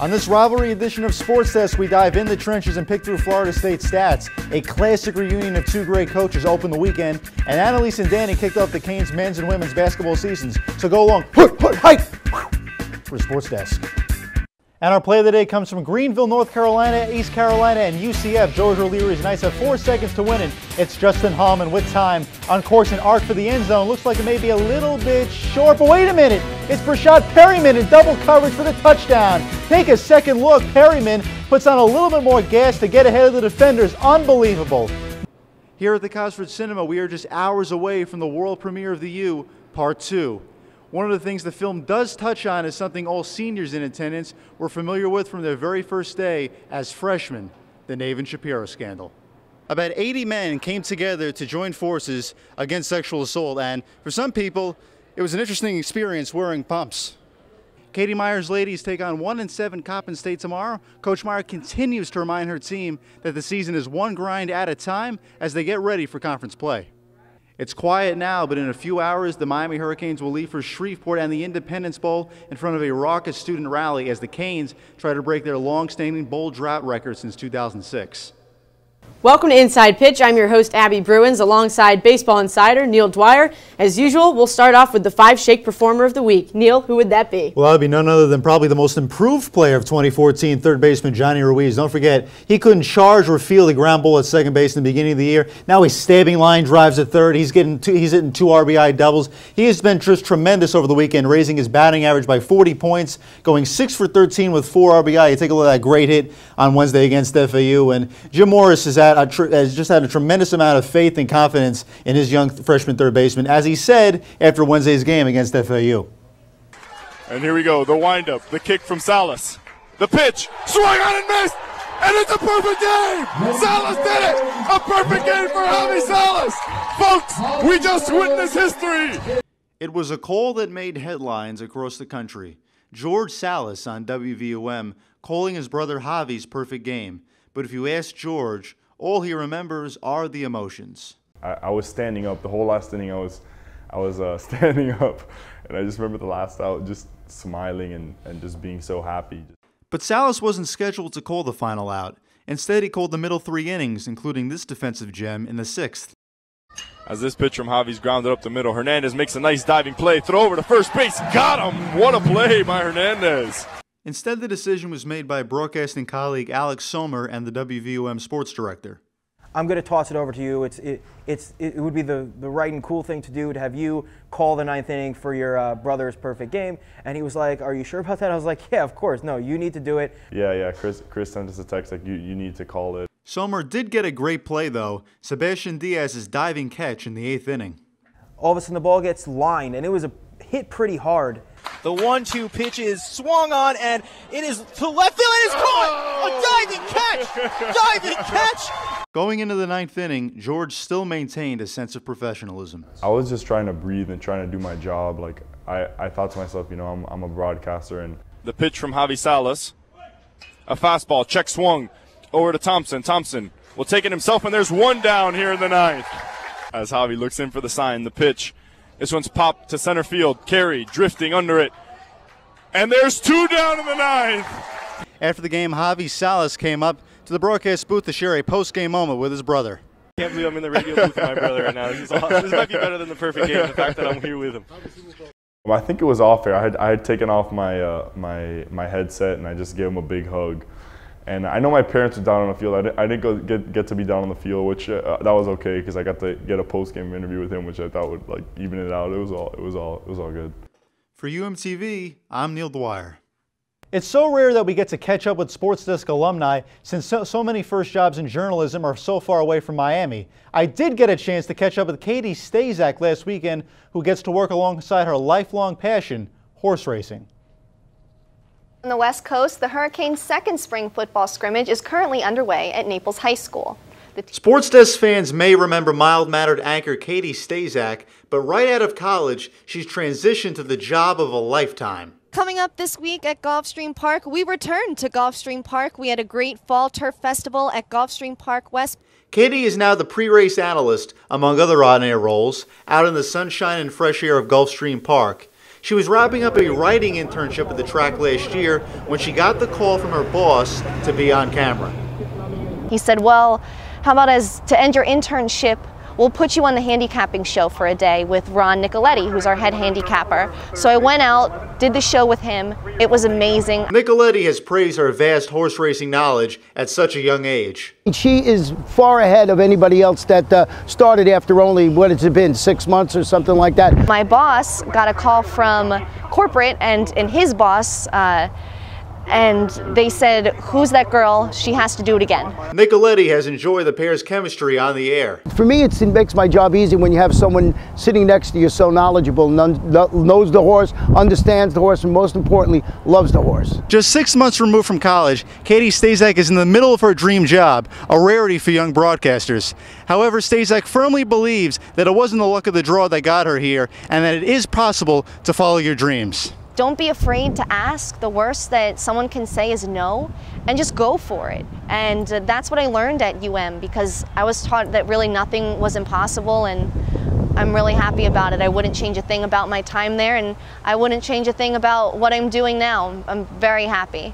On this rivalry edition of Sports Desk, we dive in the trenches and pick through Florida State stats. A classic reunion of two great coaches opened the weekend, and Annalise and Danny kicked off the Canes men's and women's basketball seasons. So go along, hike, for the Sports Desk. And our play of the day comes from Greenville, North Carolina, East Carolina, and UCF. George O'Leary's Knights have 4 seconds to win it. It's Justin Hallman with time on course and arc for the end zone. Looks like it may be a little bit short, but wait a minute. It's Brashad Perryman in double coverage for the touchdown. Take a second look. Perryman puts on a little bit more gas to get ahead of the defenders. Unbelievable. Here at the Cosford Cinema, we are just hours away from the world premiere of The U, Part 2. One of the things the film does touch on is something all seniors in attendance were familiar with from their very first day as freshmen, the Nave and Shapiro scandal. About 80 men came together to join forces against sexual assault, and for some people, it was an interesting experience wearing pumps. Katie Meyer's ladies take on 1-7 Coppin State tomorrow. Coach Meyer continues to remind her team that the season is one grind at a time as they get ready for conference play. It's quiet now, but in a few hours, the Miami Hurricanes will leave for Shreveport and the Independence Bowl in front of a raucous student rally as the Canes try to break their long-standing bowl drought record since 2006. Welcome to Inside Pitch. I'm your host, Abby Bruins, alongside baseball insider Neil Dwyer. As usual, we'll start off with the 5-Shake Performer of the Week. Neil, who would that be? Well, that would be none other than probably the most improved player of 2014, third baseman Johnny Ruiz. Don't forget, he couldn't charge or field a ground ball at second base in the beginning of the year. Now he's stabbing line drives at third. He's hitting 2 RBI doubles. He has been just tremendous over the weekend, raising his batting average by 40 points, going 6 for 13 with 4 RBI. You take a look at that great hit on Wednesday against FAU. And Jim Morris has just had a tremendous amount of faith and confidence in his young freshman third baseman, as he said after Wednesday's game against FAU. And here we go, the windup, the kick from Salas. The pitch, swung on and missed, and it's a perfect game! Salas did it! A perfect game for Javi Salas! Folks, we just witnessed history! It was a call that made headlines across the country. George Salas on WVOM calling his brother Javi's perfect game. But if you ask George, all he remembers are the emotions. I was standing up the whole last inning. I was standing up, and I just remember the last out, just smiling and just being so happy. But Salas wasn't scheduled to call the final out. Instead, he called the middle 3 innings, including this defensive gem in the 6th. As this pitch from Javi's grounded up the middle, Hernandez makes a nice diving play, throw over to first base, got him! What a play by Hernandez! Instead, the decision was made by broadcasting colleague Alex Sommer and the WVOM sports director. I'm going to toss it over to you. It would be the right and cool thing to do to have you call the 9th inning for your brother's perfect game. And he was like, "Are you sure about that?" I was like, "Yeah, of course. No, you need to do it." Yeah. Chris sent us a text like, you need to call it. Sommer did get a great play, though. Sebastian Diaz's diving catch in the 8th inning. All of a sudden, the ball gets lined, and it was hit pretty hard. The 1-2 pitch is swung on, and it is to left field. It is caught! A diving catch! Diving catch! Going into the 9th inning, George still maintained a sense of professionalism. I was just trying to breathe and trying to do my job. Like I thought to myself, I'm a broadcaster. And the pitch from Javi Salas, a fastball, check swung over to Thompson. Thompson will take it himself, and there's one down here in the 9th. As Javi looks in for the sign, the pitch. This one's popped to center field. Carey drifting under it. And there's 2 down in the 9th. After the game, Javi Salas came up to the broadcast booth to share a post-game moment with his brother. I can't believe I'm in the radio booth with my brother right now. This is awesome. This might be better than the perfect game, the fact that I'm here with him. Well, I think it was off air. I had taken off my headset, and I just gave him a big hug. And I know my parents were down on the field. I didn't get to be down on the field, which that was okay because I got to get a post-game interview with him, which I thought would like even it out. It was all good. For UMTV, I'm Neil Dwyer. It's so rare that we get to catch up with Sports Desk alumni since so many first jobs in journalism are so far away from Miami. I did get a chance to catch up with Katie Stazak last weekend, who gets to work alongside her lifelong passion, horse racing. On the West Coast, the Hurricanes' second spring football scrimmage is currently underway at Naples High School. Sports Desk fans may remember mild-mannered anchor Katie Stazak, but right out of college, she's transitioned to the job of a lifetime. Coming up this week at Gulfstream Park, we returned to Gulfstream Park. We had a great fall turf festival at Gulfstream Park West. Katie is now the pre-race analyst, among other on-air roles, out in the sunshine and fresh air of Gulfstream Park. She was wrapping up a writing internship at the track last year when she got the call from her boss to be on camera. He said, well, how about as to end your internship, we'll put you on the handicapping show for a day with Ron Nicoletti, who's our head handicapper. So I went out, did the show with him. It was amazing. Nicoletti has praised her vast horse racing knowledge at such a young age. She is far ahead of anybody else that started after only, what has it been, 6 months or something like that. My boss got a call from corporate and his boss, and they said, who's that girl? She has to do it again. Nicoletti has enjoyed the pair's chemistry on the air. For me, it makes my job easy when you have someone sitting next to you so knowledgeable, knows the horse, understands the horse, and most importantly, loves the horse. Just 6 months removed from college, Katie Stazak is in the middle of her dream job, a rarity for young broadcasters. However, Stazak firmly believes that it wasn't the luck of the draw that got her here, and that it is possible to follow your dreams. Don't be afraid to ask. The worst that someone can say is no, and just go for it. And that's what I learned at UM, because I was taught that really nothing was impossible, and I'm really happy about it. I wouldn't change a thing about my time there, and I wouldn't change a thing about what I'm doing now. I'm very happy.